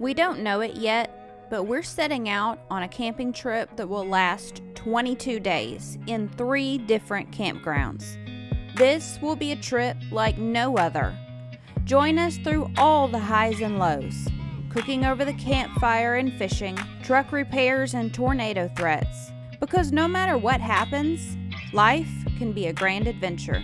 We don't know it yet, but we're setting out on a camping trip that will last 22 days in 3 different campgrounds. This will be a trip like no other. Join us through all the highs and lows, cooking over the campfire and fishing, truck repairs and tornado threats. Because no matter what happens, life can be a grand adventure.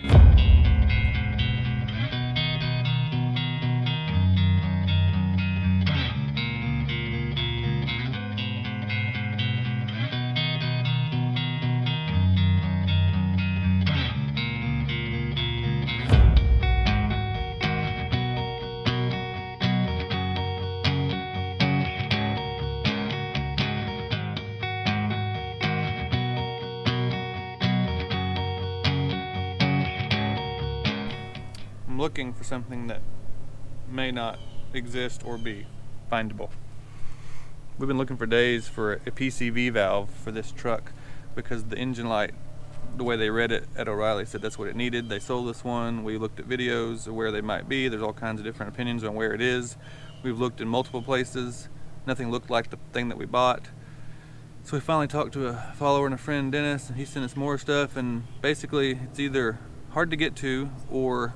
I'm looking for something that may not exist or be findable. We've been looking for days for a PCV valve for this truck because the engine light, the way they read it at O'Reilly, said that's what it needed. They sold us one. We looked at videos of where they might be. There's all kinds of different opinions on where it is. We've looked in multiple places. Nothing looked like the thing that we bought. So we finally talked to a follower and a friend, Dennis, and he sent us more stuff, and basically it's either hard to get to or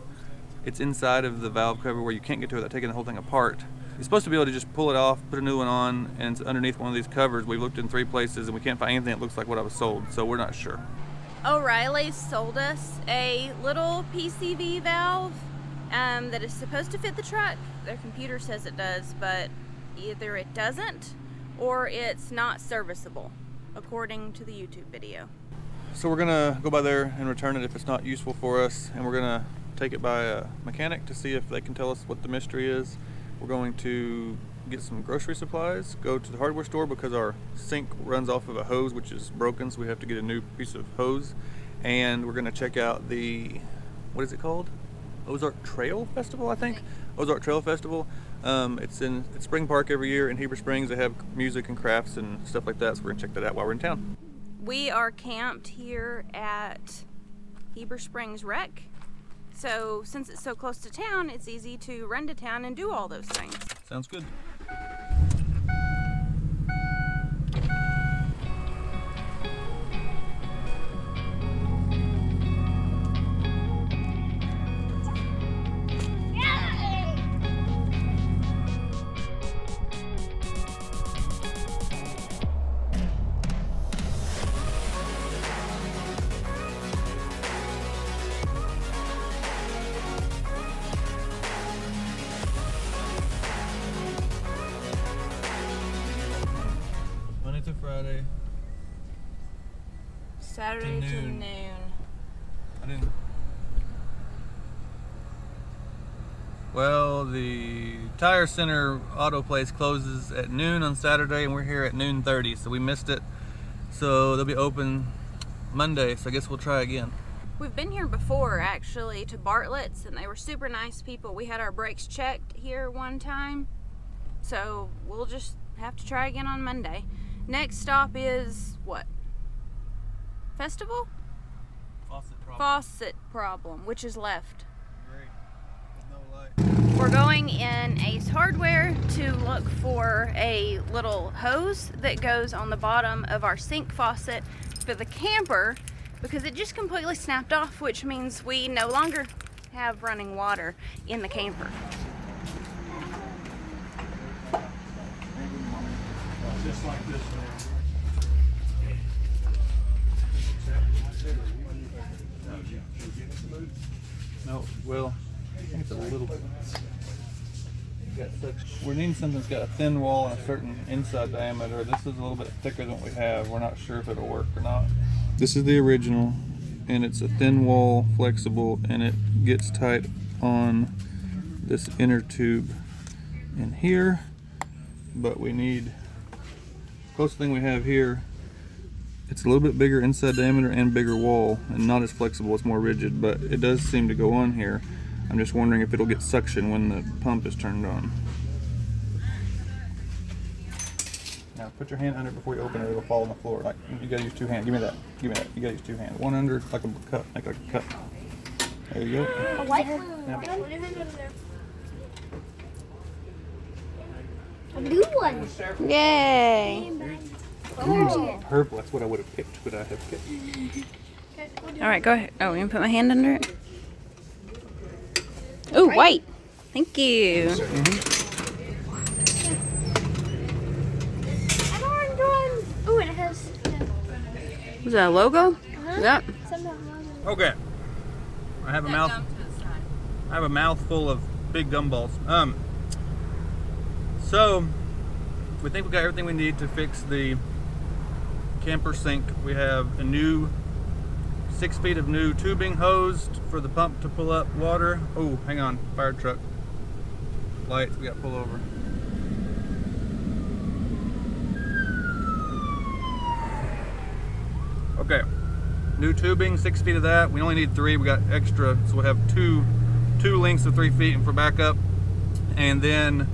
it's inside of the valve cover where you can't get to it without taking the whole thing apart. You're supposed to be able to just pull it off, put a new one on, and it's underneath one of these covers. We've looked in 3 places and we can't find anything that looks like what I was sold, so we're not sure. O'Reilly sold us a little PCV valve that is supposed to fit the truck. Their computer says it does, but either it doesn't or it's not serviceable, according to the YouTube video. So we're gonna go by there and return it if it's not useful for us, and we're gonna take it by a mechanic to see if they can tell us what the mystery is. We're going to get some grocery supplies, go to the hardware store because our sink runs off of a hose which is broken, so we have to get a new piece of hose. And we're gonna check out the, what is it called? Ozark Trail Festival, I think? Ozark Trail Festival. It's Spring Park every year in Heber Springs. They have music and crafts and stuff like that, so we're gonna check that out while we're in town. We are camped here at Heber Springs Rec. So since it's so close to town, it's easy to run to town and do all those things. Sounds good. To Friday. Saturday to noon. I didn't. Well, the Tire Center auto place closes at noon on Saturday, and we're here at noon 30, so we missed it. So they'll be open Monday, so I guess we'll try again. We've been here before, actually, to Bartlett's, and they were super nice people. We had our brakes checked here one time, so we'll just have to try again on Monday. Next stop is what? Festival? Faucet problem, which is left. Great. No light. We're going in Ace Hardware to look for a little hose that goes on the bottom of our sink faucet for the camper because it just completely snapped off, which means we no longer have running water in the camper. Just like this one. No, well, I think it's a little bit. We're needing something that's got a thin wall and a certain inside diameter. This is a little bit thicker than what we have. We're not sure if it'll work or not. This is the original, and it's a thin wall, flexible, and it gets tight on this inner tube in here. But we need, closest thing we have here, it's a little bit bigger inside diameter and bigger wall, and not as flexible, it's more rigid, but it does seem to go on here. I'm just wondering if it'll get suction when the pump is turned on. Now put your hand under it before you open it, it'll fall on the floor. Like, you gotta use 2 hands. Give me that. Give me that. You gotta use 2 hands. One under, like a cup, like a cup. There you go. A white Now, A blue one. Yay! Purple, that's what I would have picked. Would I have picked? All right, go ahead. Oh, you gonna put my hand under it? Oh, white. Thank you. An orange one. Oh, and it has. Is that a logo? Yep. Okay. I have a mouthful of big gumballs. So we think we got everything we need to fix the camper sink. We have a new 6 feet of new tubing hosed for the pump to pull up water. Oh, hang on, fire truck. Lights, we got to pull over. Okay, new tubing, 6 feet of that. We only need 3, we got extra, so we'll have two lengths of 3 feet and for backup. And then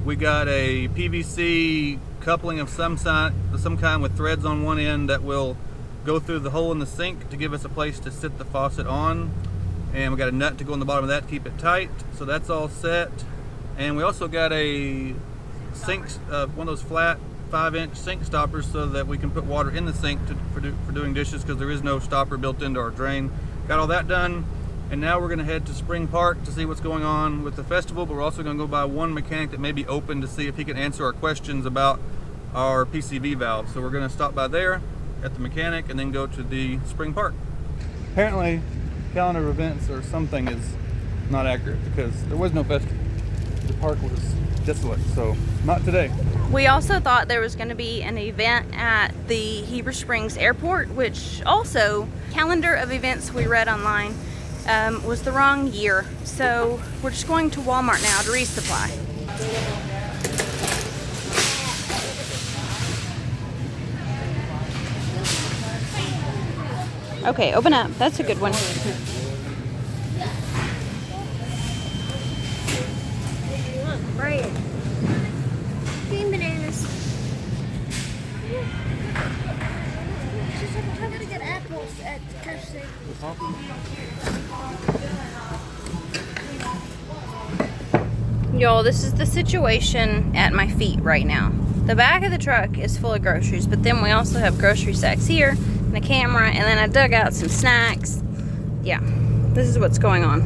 we got a PVC coupling of some kind with threads on one end that will go through the hole in the sink to give us a place to sit the faucet on. And we got a nut to go on the bottom of that to keep it tight. So that's all set. And we also got a sink, one of those flat 5-inch sink stoppers so that we can put water in the sink for doing dishes because there is no stopper built into our drain. Got all that done. And now we're gonna head to Spring Park to see what's going on with the festival, but we're also gonna go by one mechanic that may be open to see if he can answer our questions about our PCV valve. So we're gonna stop by there at the mechanic and then go to the Spring Park. Apparently, calendar of events or something is not accurate because there was no festival. The park was desolate, so not today. We also thought there was going to be an event at the Heber Springs Airport, which also, calendar of events we read online, was the wrong year. So we're just going to Walmart now to resupply. Okay, open up. That's a good one. Right. Green bananas. She's like, I'm trying to get apples at the cafe. Y'all, this is the situation at my feet right now. The back of the truck is full of groceries, but then we also have grocery sacks here and a camera, and then I dug out some snacks. Yeah, this is what's going on.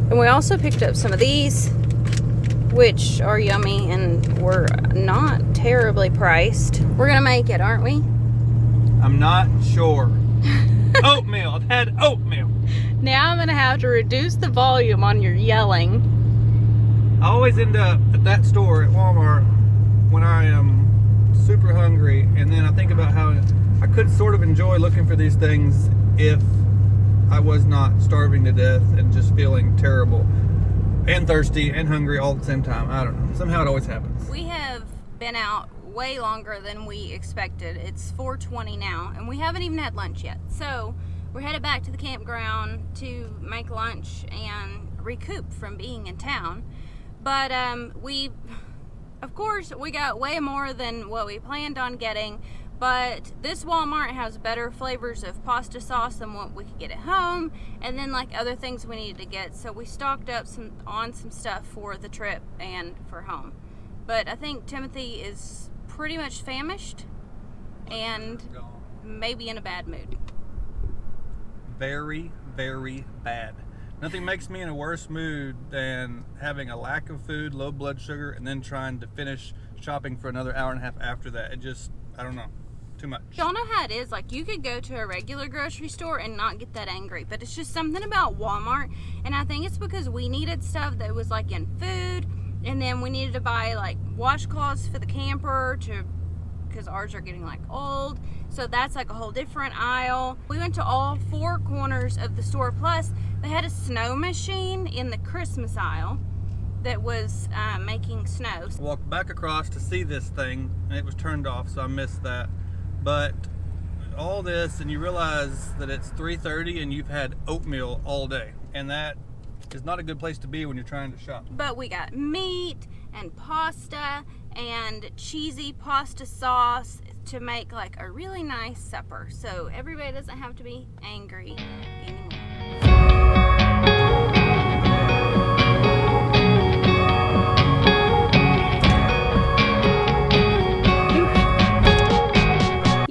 And we also picked up some of these, which are yummy and were not terribly priced. We're gonna make it, aren't we? I'm not sure. Oatmeal, I've had oatmeal. Now I'm gonna have to reduce the volume on your yelling. I always end up at that store at Walmart when I am super hungry, and then I think about how I could sort of enjoy looking for these things if I was not starving to death and just feeling terrible and thirsty and hungry all at the same time. I don't know. Somehow it always happens. We have been out way longer than we expected. It's 4:20 now, and we haven't even had lunch yet. So we're headed back to the campground to make lunch and recoup from being in town. But of course, we got way more than what we planned on getting. But this Walmart has better flavors of pasta sauce than what we could get at home, and then like other things we needed to get. So we stocked up on some stuff for the trip and for home. But I think Timothy is pretty much famished and maybe in a bad mood. Very, very bad. Nothing makes me in a worse mood than having a lack of food, low blood sugar, and then trying to finish shopping for another hour and a half after that. It just, I don't know. Too much. Y'all know how it is. Like, you could go to a regular grocery store and not get that angry, but it's just something about Walmart, and I think it's because we needed stuff that was like in food, and then we needed to buy like washcloths for the camper because ours are getting like old, so that's like a whole different aisle. We went to all 4 corners of the store, plus they had a snow machine in the Christmas aisle that was making snow. Walked back across to see this thing, and it was turned off, so I missed that. But all this, and you realize that it's 3:30 and you've had oatmeal all day, and that is not a good place to be when you're trying to shop. But we got meat and pasta and cheesy pasta sauce to make like a really nice supper, so everybody doesn't have to be angry anymore.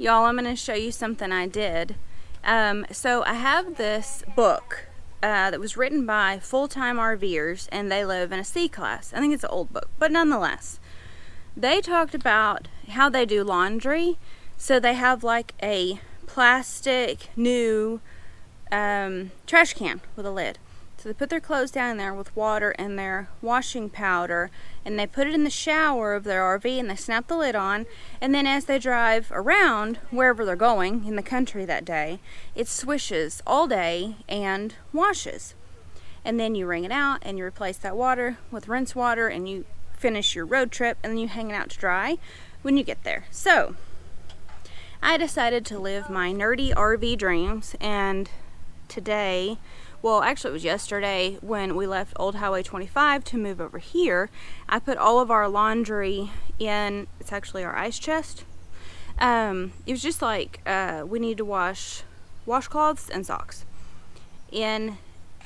Y'all, I'm gonna show you something I did. So I have this book that was written by full-time RVers, and they live in a C class. I think it's an old book, but nonetheless. They talked about how they do laundry. So they have like a plastic new trash can with a lid. So they put their clothes down there with water and their washing powder, and they put it in the shower of their RV, and they snap the lid on, and then as they drive around wherever they're going in the country that day, it swishes all day and washes. And then you wring it out and you replace that water with rinse water, and you finish your road trip, and then you hang it out to dry when you get there. So I decided to live my nerdy RV dreams, and today, well, actually it was yesterday when we left Old Highway 25 to move over here, I put all of our laundry in, it's actually our ice chest. It was just like, we need to wash washcloths and socks in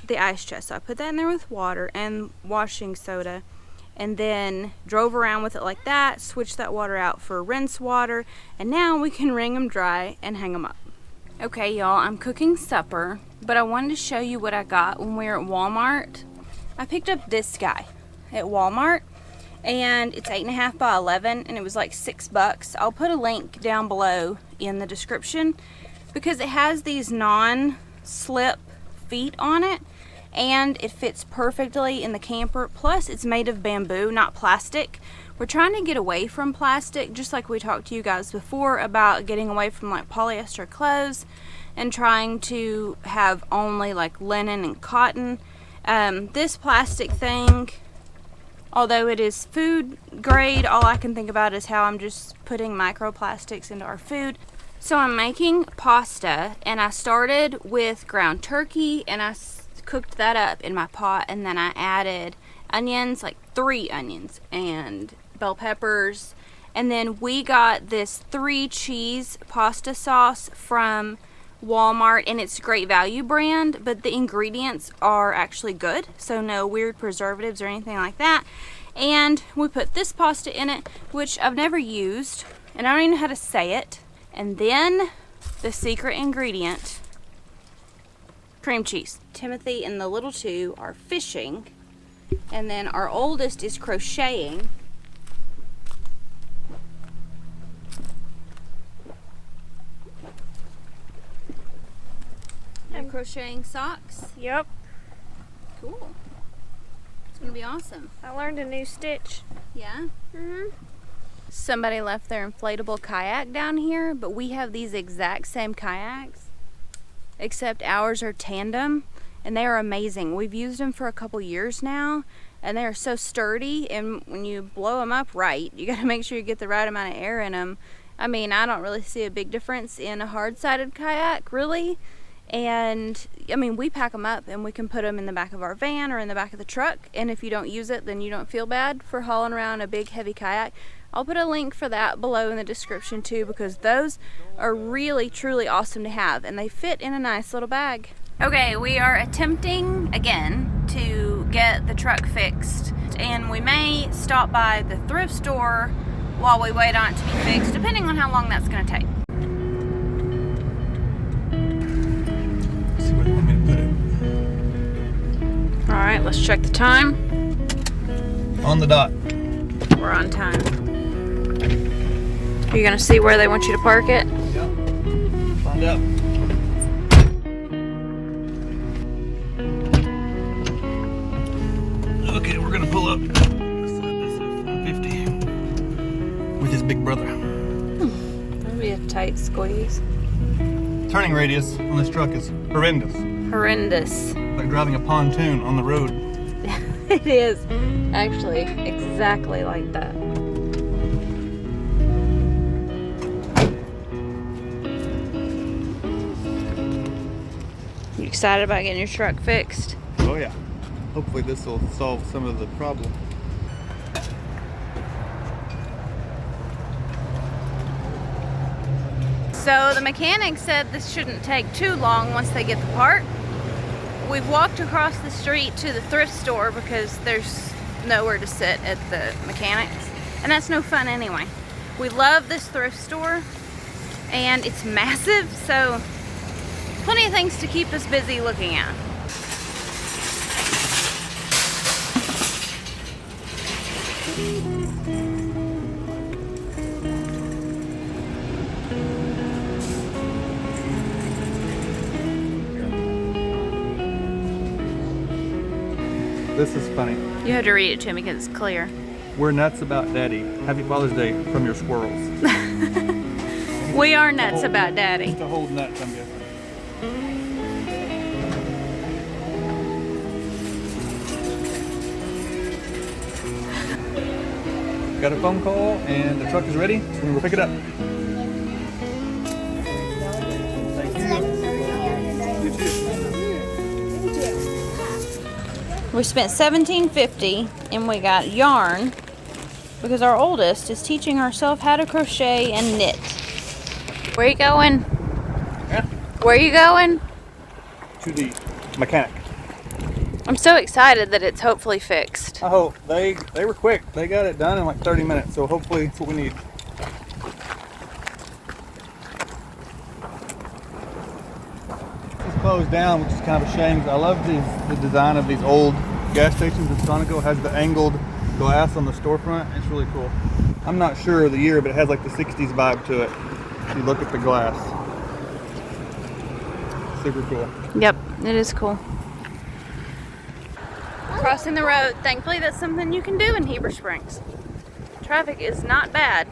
the ice chest. So I put that in there with water and washing soda, and then drove around with it like that, switched that water out for rinse water, and now we can wring them dry and hang them up. Okay, y'all, I'm cooking supper, but I wanted to show you what I got when we were at Walmart. I picked up this guy at Walmart, and it's 8.5 by 11, and it was like $6. I'll put a link down below in the description because it has these non-slip feet on it, and it fits perfectly in the camper. Plus, it's made of bamboo, not plastic. We're trying to get away from plastic, just like we talked to you guys before about getting away from like polyester clothes and trying to have only like linen and cotton. This plastic thing, although it is food grade, all I can think about is how I'm just putting microplastics into our food. So I'm making pasta, and I started with ground turkey, and I cooked that up in my pot, and then I added onions, like 3 onions, and bell peppers, and then we got this 3 cheese pasta sauce from Walmart, and it's Great Value brand, but the ingredients are actually good, so no weird preservatives or anything like that. And we put this pasta in it, which I've never used, and I don't even know how to say it. And then the secret ingredient, cream cheese. Timothy and the little two are fishing, and then our oldest is crocheting. You're crocheting socks? Yep. Cool. It's gonna be awesome. I learned a new stitch. Yeah? Mm-hmm. Somebody left their inflatable kayak down here, but we have these exact same kayaks, except ours are tandem, and they are amazing. We've used them for a couple years now, and they are so sturdy, and when you blow them up right, you gotta make sure you get the right amount of air in them. I mean, I don't really see a big difference in a hard-sided kayak, really. And I mean, we pack them up and we can put them in the back of our van or in the back of the truck, and if you don't use it, then you don't feel bad for hauling around a big heavy kayak. I'll put a link for that below in the description too, because those are really truly awesome to have, and they fit in a nice little bag. Okay, we are attempting again to get the truck fixed, and we may stop by the thrift store while we wait on it to be fixed, depending on how long that's going to take. See where you want me to put it. Alright, let's check the time. On the dot. We're on time. Are you going to see where they want you to park it? Yep. Find out. Okay, we're gonna pull up beside this F-150 with his big brother. That'll be a tight squeeze. Turning radius on this truck is horrendous. Horrendous. Like driving a pontoon on the road. It is actually exactly like that. You excited about getting your truck fixed? Oh yeah. Hopefully this will solve some of the problem. So the mechanic said this shouldn't take too long once they get the part. We've walked across the street to the thrift store because there's nowhere to sit at the mechanics, and that's no fun anyway. We love this thrift store, and it's massive, so plenty of things to keep us busy looking at. This is funny. You have to read it to me because it's clear. We're nuts about Daddy. Happy Father's Day from your squirrels. We are nuts about Daddy. Just to hold nuts, I'm guessing. Got a phone call and the truck is ready. We're gonna go pick it up. We spent $17.50 and we got yarn because our oldest is teaching herself how to crochet and knit. Where you going? Yeah. Where you going? To the mechanic. I'm so excited that it's hopefully fixed. I hope. They were quick. They got it done in like 30 minutes, so hopefully that's what we need. It's closed down, which is kind of a shame. I love the design of these old gas stations. The Sonico has the angled glass on the storefront. It's really cool. I'm not sure of the year, but it has like the 60s vibe to it. If you look at the glass. Super cool. Yep, it is cool. Crossing the road. Thankfully, that's something you can do in Heber Springs. Traffic is not bad.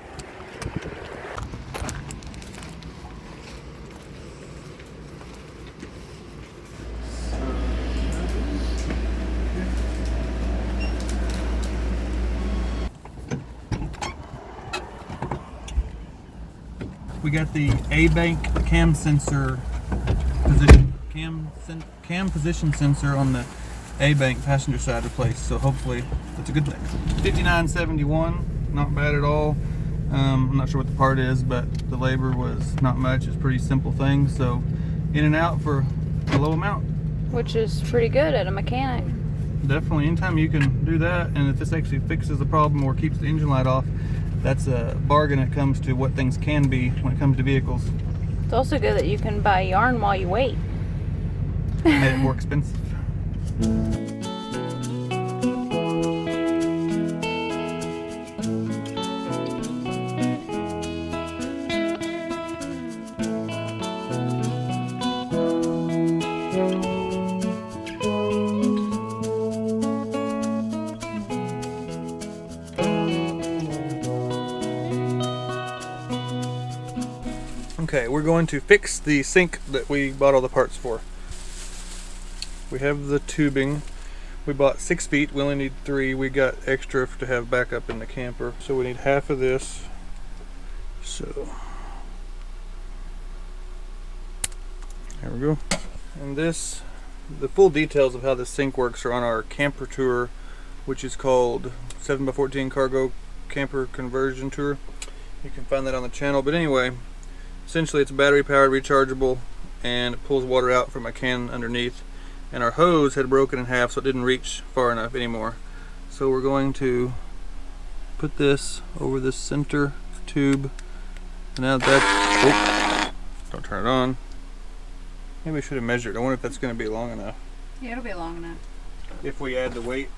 We got the A-Bank cam sensor position, cam position sensor on the A-Bank passenger side replaced, so hopefully that's a good thing. 59.71, not bad at all. I'm not sure what the part is, but the labor was not much. It's a pretty simple thing, so in and out for a low amount. Which is pretty good at a mechanic. Definitely, anytime you can do that, and if this actually fixes the problem or keeps the engine light off, that's a bargain when it comes to what things can be when it comes to vehicles. It's also good that you can buy yarn while you wait. Made it more expensive. Okay, we're going to fix the sink that we bought all the parts for. We have the tubing. We bought 6 feet, we only need 3. We got extra to have backup in the camper. So we need half of this. So, there we go. And this, the full details of how this sink works are on our camper tour, which is called 7x14 Cargo Camper Conversion Tour. You can find that on the channel, but anyway, essentially it's battery powered, rechargeable, and it pulls water out from a can underneath. And our hose had broken in half, so it didn't reach far enough anymore. So we're going to put this over this center tube. And now that, don't turn it on. Maybe we should have measured. I wonder if that's going to be long enough. Yeah, it'll be long enough. If we add the weight.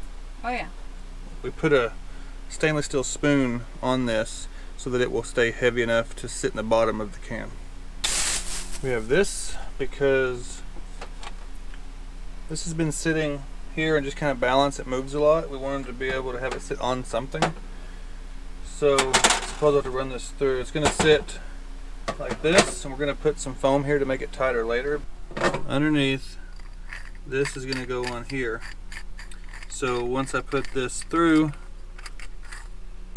Oh yeah. We put a stainless steel spoon on this so that it will stay heavy enough to sit in the bottom of the can. We have this because this has been sitting here and just kind of balance. It moves a lot. We wanted to be able to have it sit on something. So suppose I have to run this through. It's going to sit like this, and we're going to put some foam here to make it tighter later. Underneath, this is going to go on here. So once I put this through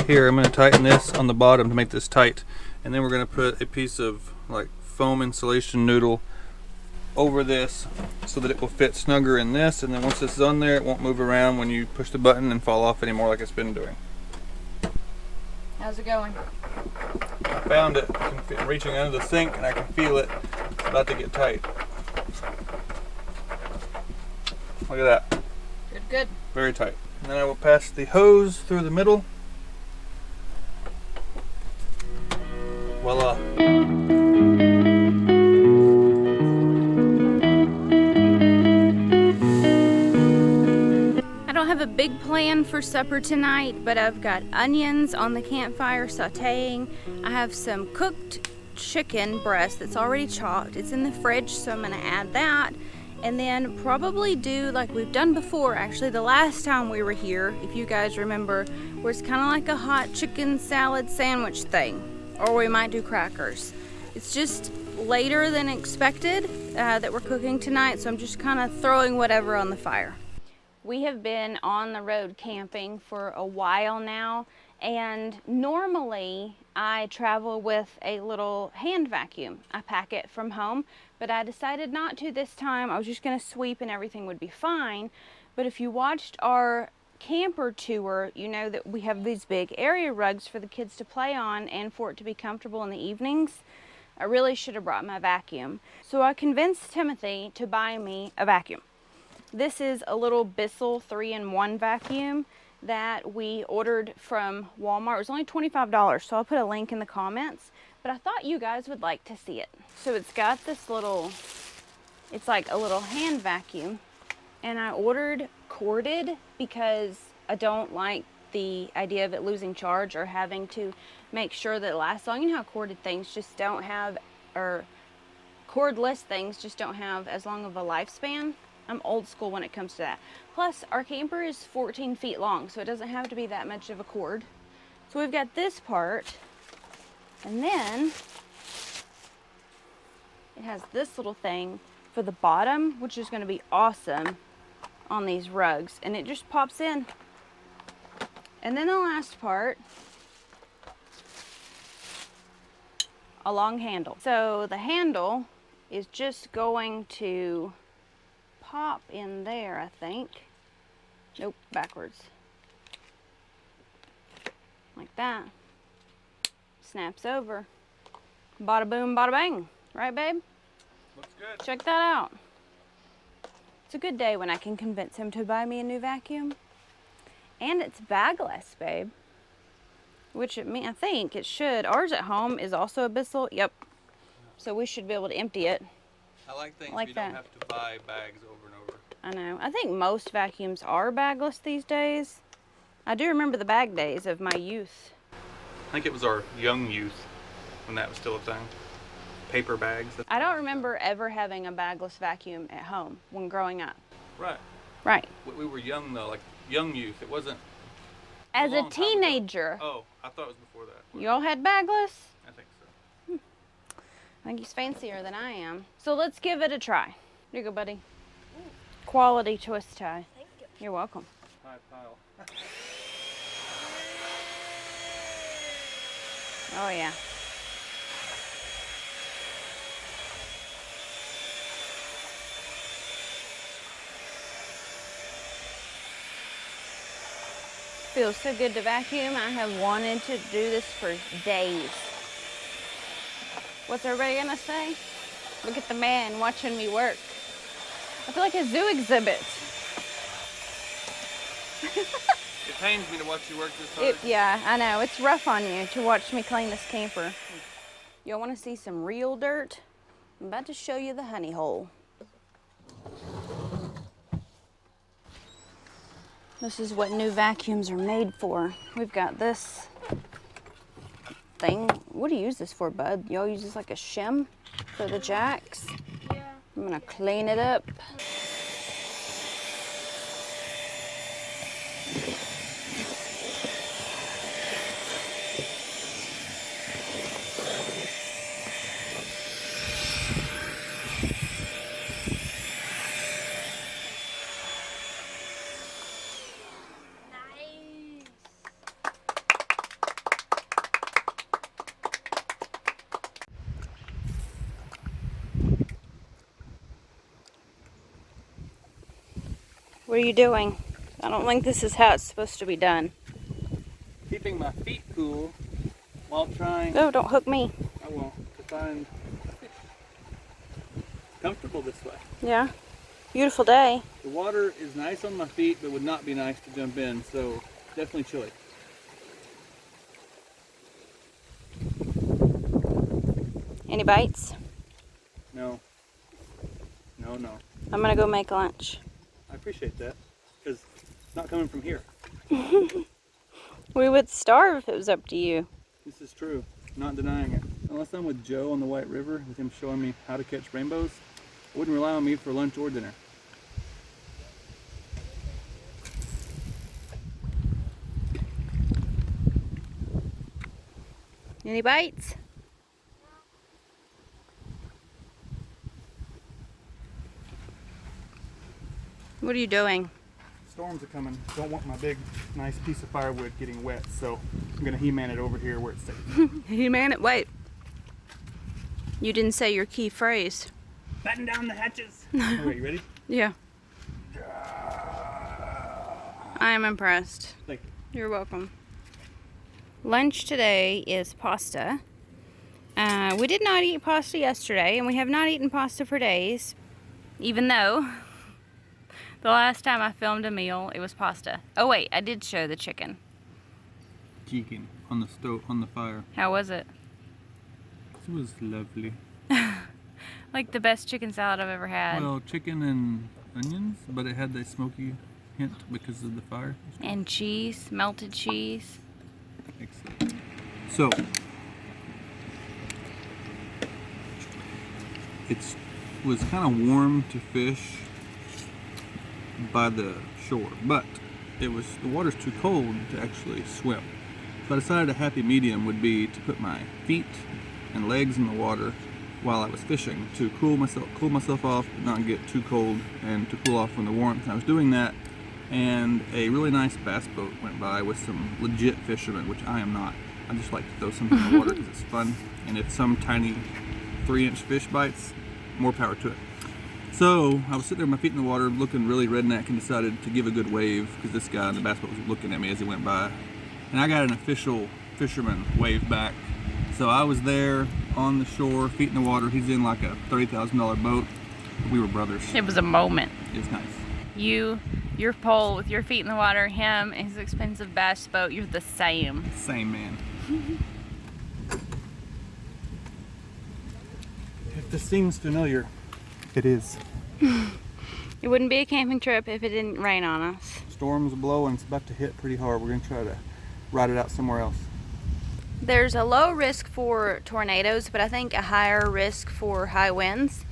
here, I'm going to tighten this on the bottom to make this tight, and then we're going to put a piece of like foam insulation noodle over this so that it will fit snugger in this, and then once this is on there, it won't move around when you push the button and fall off anymore like it's been doing. How's it going? I found it. I'm reaching under the sink and I can feel it. It's about to get tight. Look at that. Good, good. Very tight. And then I will pass the hose through the middle. Voila. plan for supper tonight, but I've got onions on the campfire sauteing. I have some cooked chicken breast that's already chopped. It's in the fridge, so I'm gonna add that. And then probably do like we've done before, actually the last time we were here, if you guys remember, where it's kind of like a hot chicken salad sandwich thing. Or we might do crackers. It's just later than expected that we're cooking tonight, so I'm just kind of throwing whatever on the fire. We have been on the road camping for a while now, and normally I travel with a little hand vacuum. I pack it from home, but I decided not to this time. I was just gonna sweep and everything would be fine. But if you watched our camper tour, you know that we have these big area rugs for the kids to play on and for it to be comfortable in the evenings. I really should have brought my vacuum. So I convinced Timothy to buy me a vacuum. This is a little Bissell 3-in-1 vacuum that we ordered from Walmart. It was only $25, so I'll put a link in the comments, but I thought you guys would like to see it. So it's got this little, it's like a little hand vacuum, and I ordered corded because I don't like the idea of it losing charge or having to make sure that it lasts long. You know how corded things just don't have, or cordless things just don't have as long of a lifespan. I'm old school when it comes to that. Plus, our camper is 14 feet long, so it doesn't have to be that much of a cord. So we've got this part, and then it has this little thing for the bottom, which is going to be awesome on these rugs, and it just pops in. And then the last part, a long handle. So the handle is just going to pop in there, I think. Nope, backwards. Like that. Snaps over. Bada boom, bada bang. Right, babe? Looks good. Check that out. It's a good day when I can convince him to buy me a new vacuum. And it's bagless, babe. Which I think it should. Ours at home is also a Bissell. Yep. So we should be able to empty it. I like things like you that. don't have to buy bags over and over. I know. I think most vacuums are bagless these days. I do remember the bag days of my youth. I think it was our young youth when that was still a thing. Paper bags. I don't remember ever having a bagless vacuum at home when growing up. Right. Right. We were young though, like young youth. It wasn't. As a long time ago. teenager, Oh, I thought it was before that. you all had bagless? I think so. I think he's fancier than I am. So let's give it a try. Here you go, buddy. Quality twist tie. Thank you. You're welcome. High pile. Oh, yeah. Feels so good to vacuum. I have wanted to do this for days. What's everybody gonna say? Look at the man watching me work. I feel like a zoo exhibit. It pains me to watch you work this hard. Yeah, I know. It's rough on you to watch me clean this camper. Y'all want to see some real dirt? I'm about to show you the honey hole. This is what new vacuums are made for. We've got this thing. What do you use this for, bud? Y'all use this like a shim for the jacks? Yeah. I'm gonna clean it up. Nice. What are you doing? I don't think this is how it's supposed to be done. Keeping my feet cool while trying. Oh, don't hook me. I won't. To find comfortable this way. Yeah. Beautiful day. The water is nice on my feet, but would not be nice to jump in, so definitely chilly. Any bites? No. No, no. I'm gonna go make lunch. I appreciate that, because it's not coming from here. We would starve if it was up to you. This is true. Not denying it. Unless I'm with Joe on the White River, with him showing me how to catch rainbows, I wouldn't rely on me for lunch or dinner. Any bites? What are you doing? Storms are coming. Don't want my big, nice piece of firewood getting wet, so I'm gonna He-Man it over here where it's safe. He-Man it. Wait. You didn't say your key phrase. Batten down the hatches. Alright, you ready? Yeah. I am impressed. Thank you. You're welcome. Lunch today is pasta. We did not eat pasta yesterday, and we have not eaten pasta for days, even though the last time I filmed a meal, it was pasta. Oh wait, I did show the chicken. Chicken on the stove, on the fire. How was it? It was lovely. Like the best chicken salad I've ever had. Well, chicken and onions, but it had that smoky hint because of the fire. And cheese, melted cheese. Excellent. So, it was kind of warm to fish by the shore, but the water's too cold to actually swim. So I decided a happy medium would be to put my feet and legs in the water while I was fishing to cool myself off, but not get too cold, and to cool off from the warmth. And I was doing that, and a really nice bass boat went by with some legit fishermen, which I am not. I just like to throw something in the water because it's fun, and if some tiny 3-inch fish bites, more power to it. So I was sitting there with my feet in the water looking really redneck and decided to give a good wave because this guy in the bass boat was looking at me as he went by. And I got an official fisherman wave back. So I was there on the shore, feet in the water. He's in like a $30,000 boat. We were brothers. It was a moment. It was nice. Your pole with your feet in the water, him and his expensive bass boat, you're the same. Same man. If this seems familiar, it is. It wouldn't be a camping trip if it didn't rain on us. Storm's blowing, it's about to hit pretty hard. We're gonna try to ride it out somewhere else. There's a low risk for tornadoes, but I think a higher risk for high winds.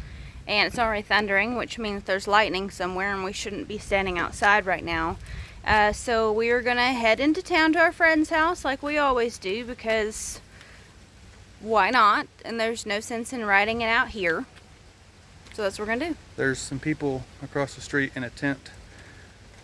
And it's already thundering, which means there's lightning somewhere and we shouldn't be standing outside right now. So we are gonna head into town to our friend's house like we always do, because why not? And there's no sense in riding it out here. So that's what we're gonna do. There's some people across the street in a tent.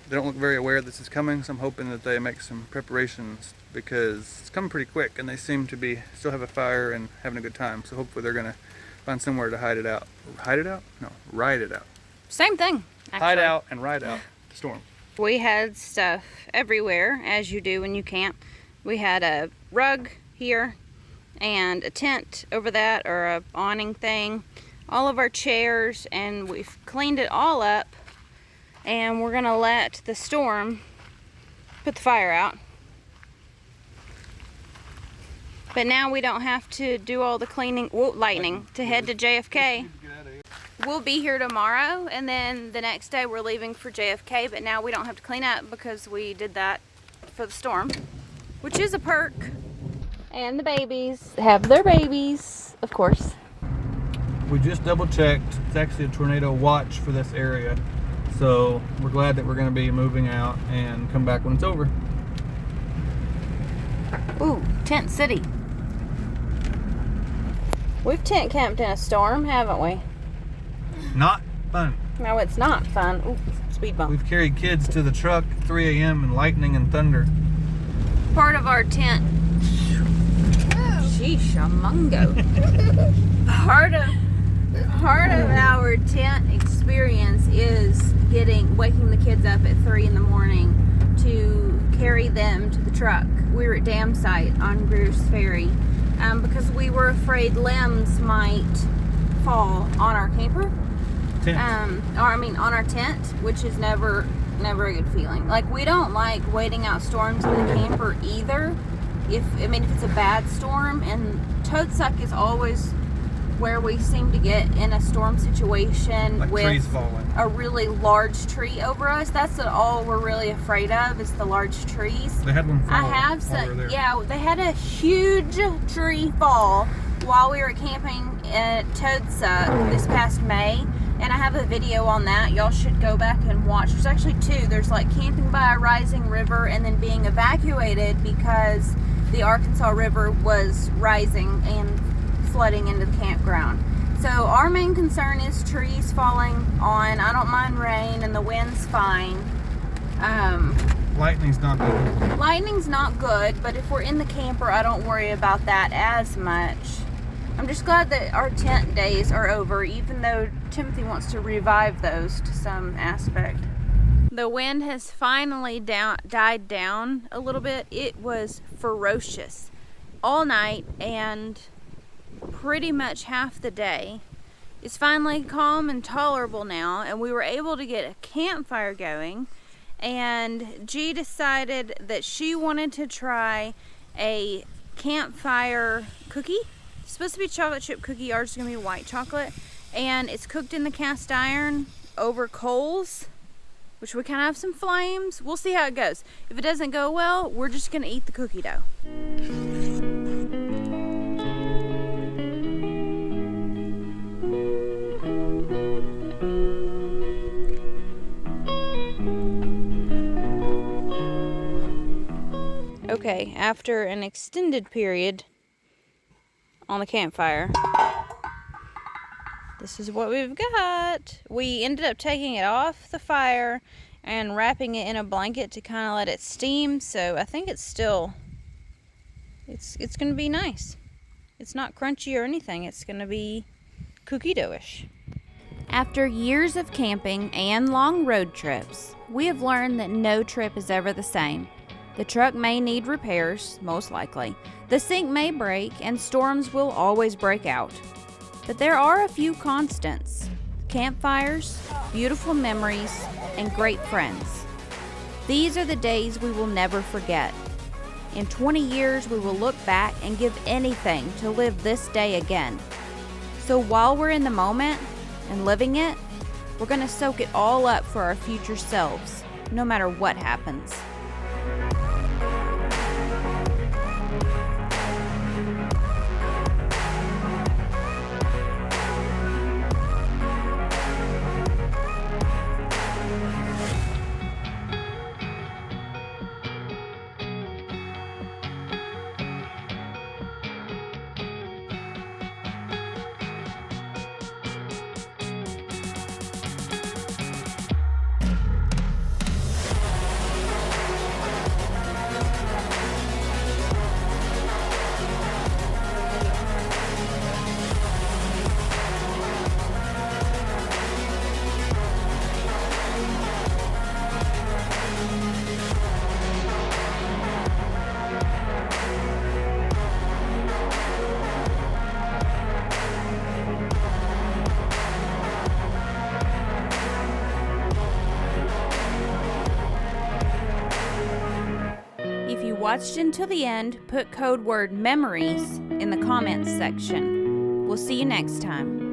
They don't look very aware this is coming, so I'm hoping that they make some preparations because it's coming pretty quick, and they seem to be still have a fire and having a good time. So hopefully they're gonna find somewhere to hide it out. Hide it out? No, ride it out. Same thing, actually. Hide out and ride out the storm. We had stuff everywhere, as you do when you camp. We had a rug here and a tent over that, or a awning thing. All of our chairs, and we've cleaned it all up, and we're gonna let the storm put the fire out. But now we don't have to do all the cleaning, lightning, to head to JFK. We'll be here tomorrow, and then the next day we're leaving for JFK, but now we don't have to clean up because we did that for the storm, which is a perk. And the babies have their babies, of course. We just double checked. It's actually a tornado watch for this area. So we're glad that we're going to be moving out and come back when it's over. Ooh, Tent City. We've tent camped in a storm, haven't we? Not fun. No, it's not fun. Ooh, speed bump. We've carried kids to the truck at 3 a.m. and lightning and thunder. Part of our tent. Sheesh, a mungo. Part of our tent experience is waking the kids up at 3 in the morning to carry them to the truck. We were at dam site on Greers Ferry because we were afraid limbs might fall on our camper. On our tent, which is never a good feeling. Like, we don't like waiting out storms in the camper either. If it's a bad storm, and toad suck is always where we seem to get in a storm situation Like with trees falling. a really large tree over us. That's all we're really afraid of, is the large trees. They had one fall. I have while we were some, there. yeah, they had a huge tree fall while we were camping at Toadsuck this past May, and I have a video on that. Y'all should go back and watch. There's actually two. There's like camping by a rising river and then being evacuated because the Arkansas River was rising and flooding into the campground. So our main concern is trees falling on. I don't mind rain and the wind's fine. Lightning's not good. Lightning's not good, but if we're in the camper, I don't worry about that as much. I'm just glad that our tent days are over, even though Timothy wants to revive those to some aspect. The wind has finally died down a little bit. It was ferocious all night and pretty much half the day. It's finally calm and tolerable now, and we were able to get a campfire going. And G decided that she wanted to try a campfire cookie. It's supposed to be chocolate chip cookie. Ours is going to be white chocolate. And it's cooked in the cast iron over coals, which we kind of have some flames. We'll see how it goes. If it doesn't go well, we're just going to eat the cookie dough. Okay, after an extended period on the campfire, this is what we've got. We ended up taking it off the fire and wrapping it in a blanket to kind of let it steam, so I think it's still, it's going to be nice. It's not crunchy or anything. It's going to be cookie dough-ish. After years of camping and long road trips, we have learned that no trip is ever the same. The truck may need repairs, most likely. The sink may break, and storms will always break out. But there are a few constants: campfires, beautiful memories, and great friends. These are the days we will never forget. In 20 years, we will look back and give anything to live this day again. So while we're in the moment and living it, we're going to soak it all up for our future selves, no matter what happens. If you watched until the end, put code word MEMORIES in the comments section. We'll see you next time.